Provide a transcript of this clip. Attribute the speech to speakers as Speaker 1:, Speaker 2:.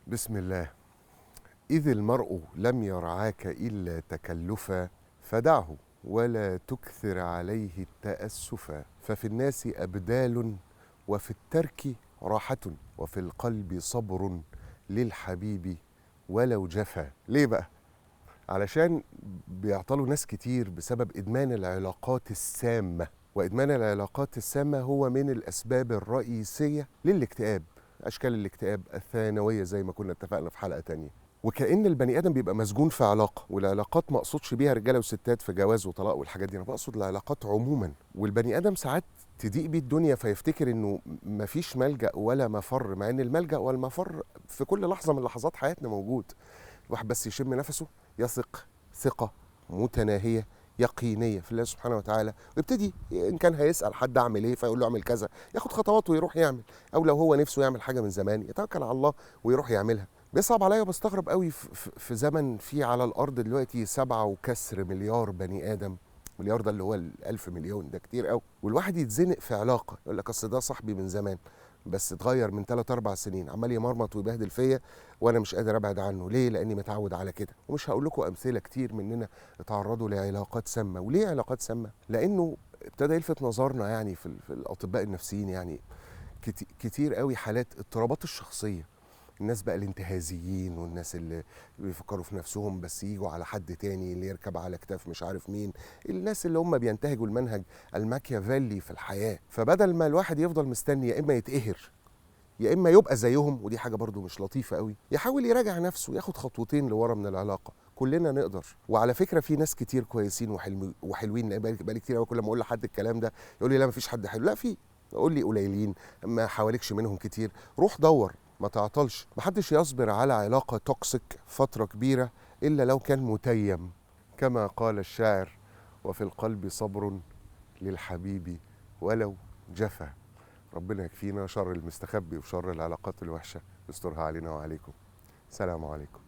Speaker 1: بسم الله. إذ المرء لم يرعاك إلا تكلفا فدعه ولا تكثر عليه التأسفا، ففي الناس أبدال وفي الترك راحة وفي القلب صبر للحبيب ولو جفا. ليه بقى؟ علشان بيعطلوا ناس كتير بسبب إدمان العلاقات السامة، وإدمان العلاقات السامة هو من الأسباب الرئيسية للاكتئاب، أشكال الاكتئاب الثانوية زي ما كنا اتفقنا في حلقة تانية. وكأن البني آدم بيبقى مسجون في علاقة، والعلاقات ما أقصدش بيها رجالة وستات في جواز وطلاق والحاجات دي، أنا بقصد العلاقات عموما. والبني آدم ساعات تضيق بيه الدنيا فيفتكر إنه مفيش ملجأ ولا مفر، مع إن الملجأ والمفر في كل لحظة من لحظات حياتنا موجود. الواحد بس يشم نفسه، يثق ثقة متناهية يقينية في الله سبحانه وتعالى، ويبتدي إن كان هيسأل حد أعمل إيه فيقول له أعمل كذا، ياخد خطوات ويروح يعمل. أو لو هو نفسه يعمل حاجة من زمان يتوكل على الله ويروح يعملها. بيصعب عليا وبستغرب قوي في زمن فيه على الأرض دلوقتي 7 وكسر مليار بني آدم. مليار ده اللي هو ال1000 مليون، ده كتير قوي. والواحد يتزنق في علاقة يقول لك أصل ده صاحبي من زمان بس اتغير من 3 4 سنين، عمال يمرمط ويبهدل فيا وانا مش قادر ابعد عنه. ليه؟ لاني متعود على كده. ومش هقول لكم امثله كتير مننا اتعرضوا لعلاقات سامه. وليه علاقات سامه؟ لانه ابتدى يلفت نظرنا يعني في الاطباء النفسيين، يعني كتير قوي حالات اضطرابات الشخصيه. الناس بقى الانتهازيين والناس اللي بيفكروا في نفسهم بس يجوا على حد تاني، اللي يركب على كتاف مش عارف مين. الناس اللي هم بينتهجوا المنهج الماكيافيلي في الحياة. فبدل ما الواحد يفضل مستني يا إما يتقهر يا إما يبقى زيهم، ودي حاجة برضو مش لطيفة قوي، يحاول يراجع نفسه، ياخد خطوتين لورا من العلاقة. كلنا نقدر. وعلى فكرة في ناس كتير كويسين وحلوين. بقالي كتير قوي كل ما أقول لحد الكلام ده يقول لي لا مفيش حد حلو. لا، في. قول لي قليلين، ما حواليكش منهم كتير. روح دور، ما تعطلش. محدش يصبر على علاقة توكسيك فترة كبيرة إلا لو كان متيم، كما قال الشاعر: وفي القلب صبر للحبيب ولو جفا. ربنا يكفينا شر المستخبي وشر العلاقات الوحشة، يسترها علينا وعليكم. سلام عليكم.